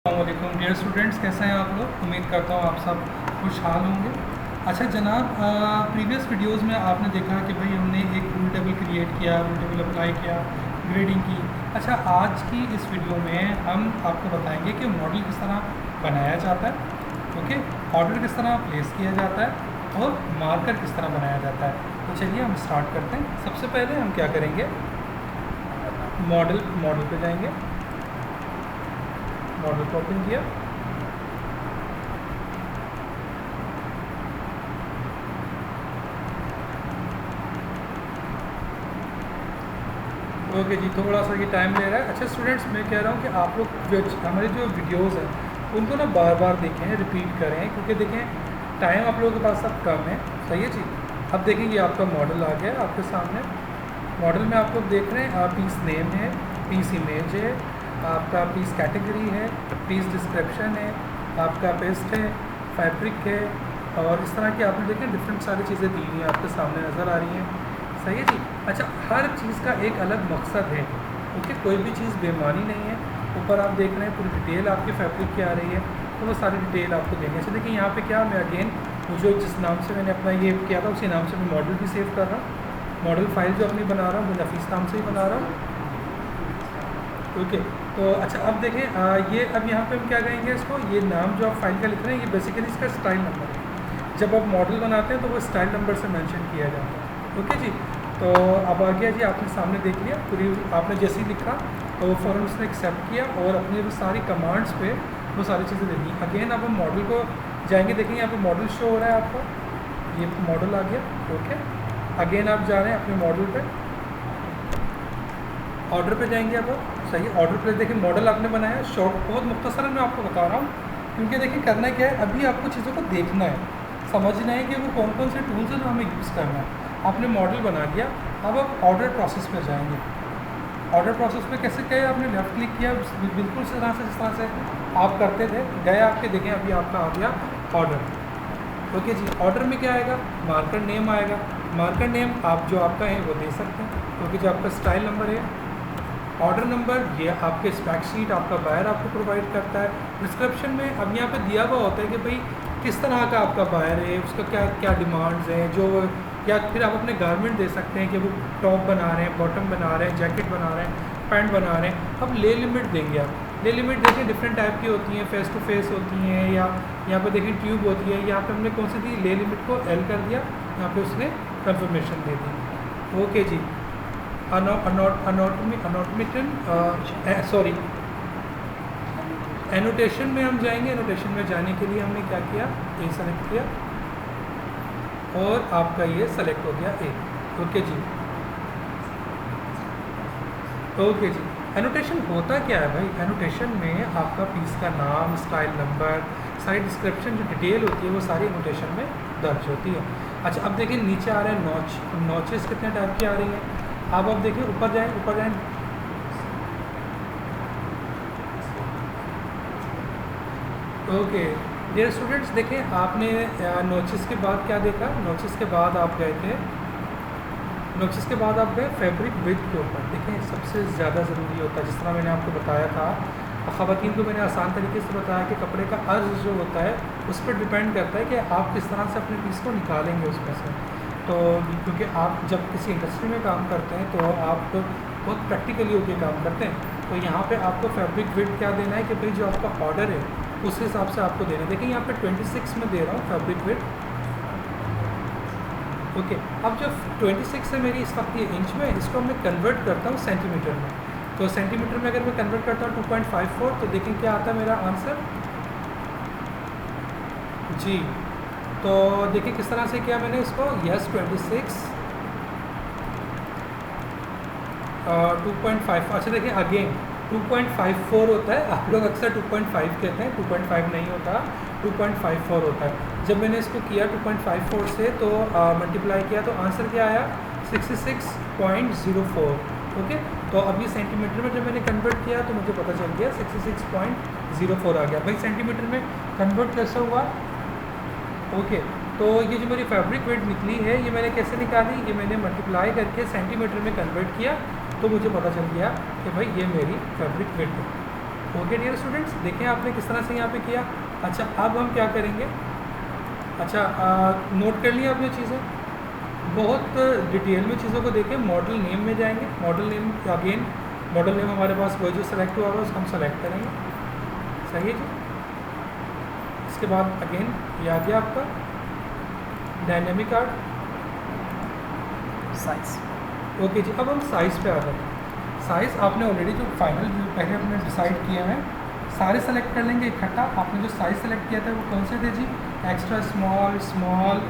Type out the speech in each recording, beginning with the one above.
अस्सलामुअलैकुम dear students, कैसे हैं आप लोग। उम्मीद करता हूँ आप सब खुशहाल होंगे। अच्छा जनाब, प्रीवियस वीडियोस में आपने देखा कि भाई हमने एक रूल टेबल क्रिएट किया, रूल टेबल अप्लाई किया, ग्रेडिंग की। अच्छा आज की इस वीडियो में हम आपको बताएंगे कि मॉडल किस तरह बनाया जाता है, ओके, ऑर्डर किस तरह प्लेस किया जाता है और मार्कर किस तरह बनाया जाता है। तो चलिए हम स्टार्ट करते हैं। सबसे पहले हम क्या करेंगे, मॉडल पे जाएंगे, मॉडल को ओपन किया, ओके जी, थोड़ा सा ये टाइम ले रहा है। अच्छा स्टूडेंट्स, मैं कह रहा हूँ कि आप लोग हमारे जो वीडियोस हैं उनको ना बार बार देखें, रिपीट करें, क्योंकि देखें टाइम आप लोगों के पास अब कम है। सही है जी। अब देखें ये आपका मॉडल आ गया आपके सामने। मॉडल में आप लोग देख रहे हैं पीस नेम है, पीस इमेज है, आपका पीस कैटेगरी है, पीस डिस्क्रिप्शन है, आपका पेस्ट है, फैब्रिक है, और इस तरह की आपने देखें डिफरेंट सारी चीज़ें दी हुई हैं आपके सामने नज़र आ रही हैं। सही है जी। अच्छा हर चीज़ का एक अलग मकसद है, ओके, कोई भी चीज़ बेमानी नहीं है। ऊपर आप देख रहे हैं पूरी डिटेल आपकी फैब्रिक की आ रही है, तो वो सारी डिटेल आपको देंगे। अच्छा देखिए यहाँ पे क्या, मैं अगेन जो जिस नाम से मैंने अपना ये किया था उसी नाम से मैं मॉडल भी सेव कर रहा हूँ। मॉडल फाइल जो अपनी बना रहा हूँ वो नफीस नाम से ही बना रहा हूँ, ओके। तो अच्छा अब देखें ये अब यहाँ पे हम क्या कहेंगे इसको, ये नाम जो आप फाइल का लिख रहे हैं ये बेसिकली इसका स्टाइल नंबर है। जब आप मॉडल बनाते हैं तो वो स्टाइल नंबर से मेंशन किया जाता है, ओके जी। तो अब आ गया जी, आपने सामने देख लिया पूरी, आपने जैसे ही लिखा तो वो फ़ौरन उसने एक्सेप्ट किया और अपनी वो सारी कमांड्स पे वो सारी चीज़ें दे दी। अगेन अब हम मॉडल को जाएंगे, देखेंगे यहाँ पे मॉडल शो हो रहा है आपको, ये मॉडल आ गया, ओके। अगेन आप जा रहे हैं अपने मॉडल पे, ऑर्डर पे जाएंगे अब, सही है। ऑर्डर पे देखिए मॉडल आपने बनाया, शॉर्ट बहुत मुख्तसरन मैं आपको बता रहा हूँ, क्योंकि देखिए करना क्या है, अभी आपको चीज़ों को देखना है, समझना है कि वो कौन कौन से टूल्स हैं जो हमें यूज़ करना है। आपने मॉडल बना दिया, अब आप ऑर्डर प्रोसेस पे जाएंगे। ऑर्डर प्रोसेस पे कैसे गए, आपने लेफ़्ट क्लिक किया, बिल्कुल इस तरह से जिस तरह से आप करते थे गए आपके, देखें अभी आपका आ गया ऑर्डर, ओके जी। ऑर्डर में क्या आएगा, मार्कर नेम आएगा। मार्कर नेम आप जो आपका है वो दे सकते हैं, क्योंकि जो आपका स्टाइल नंबर है, ऑर्डर नंबर ये आपके स्पेक शीट आपका बायर आपको प्रोवाइड करता है। डिस्क्रिप्शन में अब यहाँ पे दिया हुआ होता है कि भाई किस तरह का आपका बायर है, उसका क्या क्या डिमांड्स हैं, जो या फिर आप अपने गारमेंट दे सकते हैं कि वो टॉप बना रहे हैं, बॉटम बना रहे हैं, जैकेट बना रहे हैं, पैंट बना रहे हैं। अब ले लिमिट देंगे आप, ले लिमिट देखिए डिफरेंट टाइप की होती हैं, फेस टू फेस होती हैं, या यहाँ पे देखिए ट्यूब होती है। यहाँ पे हमने कौन सी दी, ले लिमिट को एल कर दिया, यहाँ पे उसने कंफर्मेशन दे दी, ओके जी। सॉरी एनोटेशन में हम जाएंगे। एनोटेशन में जाने के लिए हमने क्या किया, ए सेलेक्ट किया और आपका ये सेलेक्ट हो गया ए, ओके जी, ओके जी। एनोटेशन होता क्या है भाई, एनोटेशन में आपका पीस का नाम, स्टाइल नंबर, सारी डिस्क्रिप्शन जो डिटेल होती है वो सारी एनोटेशन में दर्ज होती है। अच्छा अब देखिए नीचे आ रहे हैं नॉच, नॉचेस कितने टाइप की आ रही हैं। अब आप देखिए ऊपर जाएं, ऊपर जाएं, ओके डियर स्टूडेंट्स, देखें आपने नोचेस के बाद क्या देखा, नोचेस के बाद आप गए थे, नोचेस के बाद आप गए फैब्रिक विड्थ के ऊपर। देखें सबसे ज़्यादा ज़रूरी होता है, जिस तरह मैंने आपको बताया था, ख़वातीन को मैंने आसान तरीके से बताया कि कपड़े का अर्ज जो होता है उस पर डिपेंड करता है कि आप किस तरह से अपने पीस को निकालेंगे उसमें से। तो क्योंकि आप जब किसी इंडस्ट्री में काम करते हैं तो आप बहुत प्रैक्टिकली होकर काम करते हैं, तो यहाँ पे आपको फैब्रिक विड्थ क्या देना है कि भाई जो आपका ऑर्डर है उस हिसाब से आपको देना है। देखिए यहाँ पे 26 में दे रहा हूँ फैब्रिक विड्थ, ओके। अब जो 26 है मेरी इस वक्त ये इंच में, इसको मैं कन्वर्ट करता हूँ सेंटीमीटर में। तो सेंटीमीटर में अगर मैं कन्वर्ट करता हूँ 2.54, तो देखें क्या आता है मेरा आंसर जी। तो देखिए किस तरह से किया मैंने इसको, यस 26 2.5। अच्छा देखिए अगेन 2.54 होता है, आप लोग अक्सर 2.5 कहते हैं, 2.5 नहीं होता, 2.54 होता है। जब मैंने इसको किया 2.54 से तो मल्टीप्लाई किया तो आंसर क्या आया 66.04, ओके। तो अब ये सेंटीमीटर में जब मैंने कन्वर्ट किया तो मुझे पता चल गया 66.04 आ गया। भाई सेंटीमीटर में कन्वर्ट कैसे हुआ, ओके। तो ये जो मेरी फैब्रिक विड्थ निकली है ये मैंने कैसे निकाली, ये मैंने मल्टीप्लाई करके सेंटीमीटर में कन्वर्ट किया तो मुझे पता चल गया कि भाई ये मेरी फैब्रिक विड्थ है, ओके डियर स्टूडेंट्स, देखें आपने किस तरह से यहाँ पे किया। अच्छा अब हम क्या करेंगे, अच्छा नोट कर लिया आपने चीज़ें, बहुत डिटेल में चीज़ों को देखें। मॉडल नेम में जाएंगे, model name again model name हमारे पास वही जो सेलेक्ट हुआ है उसको हम सेलेक्ट करेंगे, सही है जी। इसके बाद अगेन ये आ गया आपका डायनेमिक आर्ट साइज। ओके जी, अब हम साइज़ पे आ जाते हैं। साइज़ आपने ऑलरेडी जो फाइनल जो पहले हमने डिसाइड किए हैं सारे सेलेक्ट कर लेंगे इकट्ठा। आपने जो साइज़ सेलेक्ट किया था वो कौन से थे जी, एक्स्ट्रा स्मॉल, स्मॉल।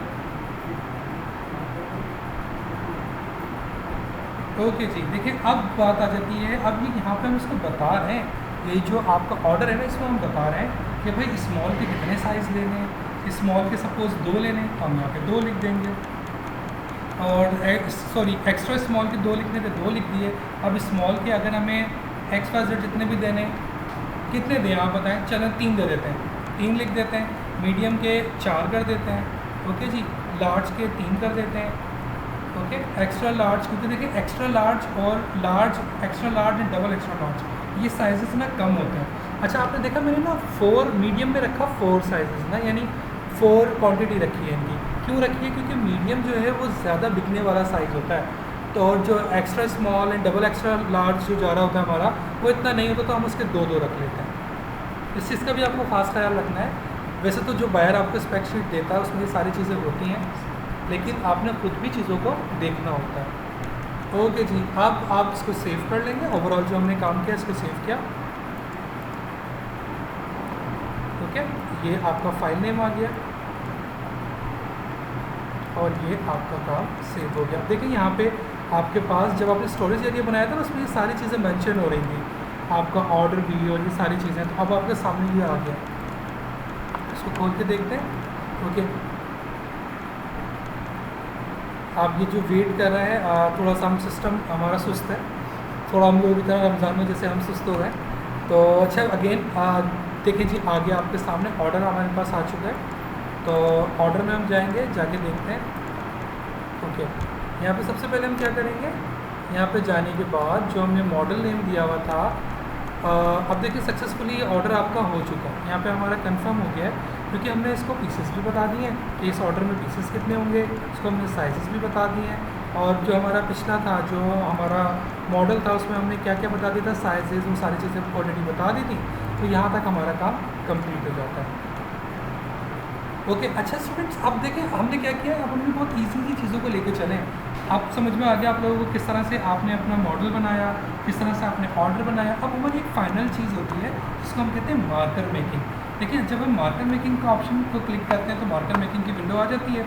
ओके जी, देखिए अब बात आ जाती है, अब ये यहाँ पे हम इसको बता रहे हैं, ये जो आपका ऑर्डर है ना इसमें हम बता रहे हैं कि भाई स्मॉल के कितने साइज़ लेने हैं। स्मॉल के सपोज़ 2 लेने हैं तो हम यहाँ पे 2 लिख देंगे, और सॉरी एक्स्ट्रा स्मॉल के 2 लिखने थे 2 लिख दिए। अब स्मॉल के अगर हमें एक्स वाई जेड जितने भी देने, कितने दें आप बताएं, चलो 3 दे देते हैं, 3 लिख देते हैं। मीडियम के 4 कर देते हैं, ओके जी। लार्ज के 3 कर देते हैं, ओके। एक्स्ट्रा लार्ज, क्योंकि देखिए एक्स्ट्रा लार्ज और large, extra large and double extra large ये साइजेस ना कम होते हैं। अच्छा आपने देखा मैंने ना 4 मीडियम में रखा 4 साइजेस ना, यानी 4 क्वांटिटी रखी है इनकी। क्यों रखी है, क्योंकि मीडियम जो है वो ज़्यादा बिकने वाला साइज़ होता है, तो और जो extra small and double extra large जो जा रहा होता है हमारा वो इतना नहीं होता, तो हम उसके 2-2 रख लेते हैं। इस चीज़ का भी आपको खास ख्याल रखना है। वैसे तो जो बायर आपको स्पेक शीट देता है उसमें ये सारी चीज़ें होती हैं, लेकिन आपने खुद भी चीज़ों को देखना होता है। ओके जी, अब आप इसको सेव कर लेंगे। ओवरऑल जो हमने काम किया इसको सेव किया, ओके। ये आपका फाइल नेम आ गया और ये आपका काम सेव हो गया। देखिए यहाँ पे आपके पास जब आपने स्टोरेज एरिया बनाया था ना उसमें ये सारी चीज़ें मेंशन हो रही थी, आपका ऑर्डर भी और ये सारी चीज़ें। तो अब आपके सामने ये आ गया, इसको खोल के देखते हैं, ओके। आप ये जो वेट कर रहे हैं, थोड़ा सा हम सिस्टम हमारा सुस्त है, थोड़ा हम लोग इतना रमज़ान में जैसे हम सुस्त हो गए। तो अच्छा अगेन देखिए जी आ गया आपके सामने ऑर्डर हमारे पास आ चुका है। तो ऑर्डर में हम जाएंगे, जाके देखते हैं, ओके। यहाँ पे सबसे पहले हम क्या करेंगे, यहाँ पे जाने के बाद जो हमने मॉडल नेम दिया हुआ था, अब देखिए सक्सेसफुली ऑर्डर आपका हो चुका है। यहाँ पे हमारा कंफर्म हो गया है, क्योंकि हमने इसको पीसेस भी बता दिए हैं कि इस ऑर्डर में पीसेस कितने होंगे, इसको हमने साइजेस भी बता दिए हैं, और जो हमारा पिछला था जो हमारा मॉडल था उसमें हमने क्या क्या बता दिया था, साइजेस, वो सारी चीज़ें ऑलरेडी बता दी थी। तो यहाँ तक हमारा काम कंप्लीट हो जाता है, ओके। अच्छा स्टूडेंट्स, अब देखें हमने क्या किया, अब हमने बहुत ईजीली चीज़ों को लेके चले। आप समझ में आ गया आप लोगों को किस तरह से आपने अपना मॉडल बनाया, किस तरह से आपने ऑर्डर बनाया। अब हमारी एक फाइनल चीज़ होती है जिसको हम कहते हैं मार्कर मेकिंग। देखिए जब हम मार्कर मेकिंग का ऑप्शन को क्लिक करते हैं तो मार्कर मेकिंग की विंडो आ जाती है,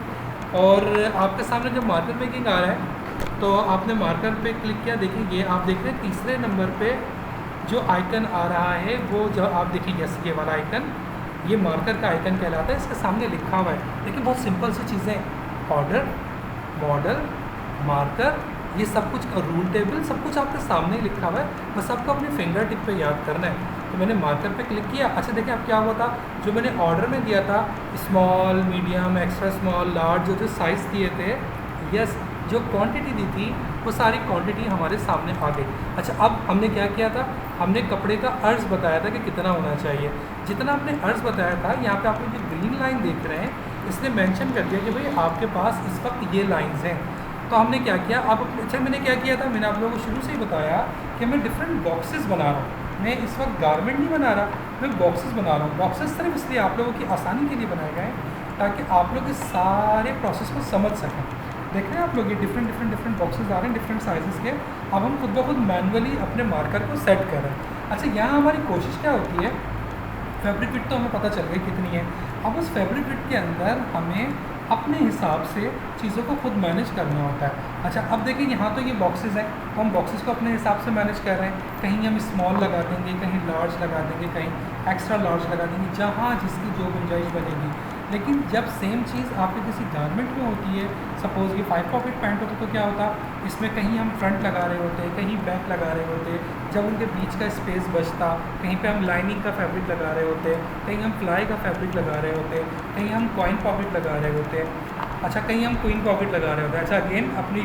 और आपके सामने जब मार्कर मेकिंग आ रहा है तो आपने मार्कर पे क्लिक किया। देखिए ये आप देख रहे हैं तीसरे नंबर पे जो आइकन आ रहा है वो जो आप देखिए ये वाला आइकन, ये मार्कर का आइकन कहलाता है। इसके सामने लिखा हुआ है, देखिए बहुत सिंपल सी चीज़ें, ऑर्डर, मॉडल, मार्कर, ये सब कुछ रूल टेबल सब कुछ आपके सामने ही लिखा हुआ है, बस आपको अपने फिंगर टिप पे याद करना है। तो मैंने मार्कर पे क्लिक किया। अच्छा देखिए अब क्या हुआ था, जो मैंने ऑर्डर में दिया था small, medium, extra small, large, जो साइज़ दिए थे, यस, जो क्वांटिटी दी थी वो सारी क्वांटिटी हमारे सामने आ गई। अच्छा अब हमने क्या किया था, हमने कपड़े का अर्ज बताया था कि कितना होना चाहिए। जितना आपने अर्ज बताया था, यहाँ पे आप जो ग्रीन लाइन देख रहे हैं इसने मेंशन कर दिया कि भाई आपके पास इस वक्त ये लाइंस हैं। तो हमने क्या किया, अब अच्छा मैंने क्या किया था, मैंने आप लोगों को शुरू से ही बताया कि मैं डिफरेंट बॉक्सेस बना रहा हूँ। मैं इस वक्त गारमेंट नहीं बना रहा, मैं बॉक्सेस बना रहा हूँ। बॉक्सेस सिर्फ इसलिए आप लोगों की आसानी के लिए बनाए गए हैं ताकि आप लोग इस सारे प्रोसेस को समझ सकें। देख रहे हैं आप लोग ये डिफरेंट बॉक्सेस आ रहे हैं डिफरेंट साइजेस के। अब हम खुद ब खुद मैनुअली अपने मार्कर को सेट कर रहे हैं। अच्छा यहाँ हमारी कोशिश क्या होती है, फैब्रिक विड्थ तो हमें पता चल गई कितनी है। अब उस फैब्रिक विड्थ के अंदर हमें अपने हिसाब से चीज़ों को खुद मैनेज करना होता है। अच्छा अब देखिए यहाँ तो ये बॉक्सेस हैं, तो हम बॉक्सेस को अपने हिसाब से मैनेज कर रहे हैं। कहीं हम स्मॉल लगा देंगे, कहीं लार्ज लगा देंगे, कहीं एक्स्ट्रा लार्ज लगा देंगे, जहाँ जिसकी जो गुंजाइश बनेगी। लेकिन जब सेम चीज़ आपके किसी गारमेंट में होती है, सपोज़ ये 5 पॉकेट पैंट होता तो क्या होता, इसमें कहीं हम फ्रंट लगा रहे होते, कहीं बैक लगा रहे होते, जब उनके बीच का स्पेस बचता, कहीं पे हम लाइनिंग का फैब्रिक लगा रहे होते, कहीं हम फ्लाई का फैब्रिक लगा रहे होते, कहीं हम कॉइन पॉकेट लगा रहे होते, अच्छा कहीं हम क्वीन पॉकेट लगा रहे होते हैं। अच्छा अगेन अपनी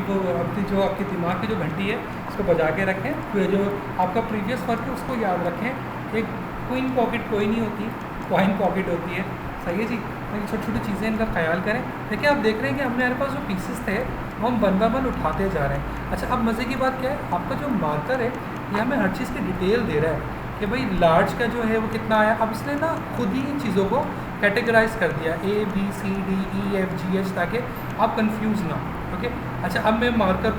जो आपके दिमाग की जो घंटी है उसको बजा के रखें, फिर जो आपका प्रीवियस वर्क है उसको याद रखें एक क्वीन पॉकेट कोई नहीं होती, कॉइन पॉकेट होती है, सही है जी। छोटी छोटी चीज़ें इनका ख्याल करें। देखिए आप देख रहे हैं कि हमारे पास जो पीसेस थे वो हम वन बाय वन उठाते जा रहे हैं। अच्छा अब मज़े की बात क्या है, आपका जो मार्कर है ये हमें हर चीज़ की डिटेल दे रहा है कि भाई लार्ज का जो है वो कितना आया। अब इसने ना खुद ही इन चीज़ों को कैटेगराइज कर दिया A B C D E F G H, ताकि आप कंफ्यूज ना हो। ओके अच्छा अब मैं मार्कर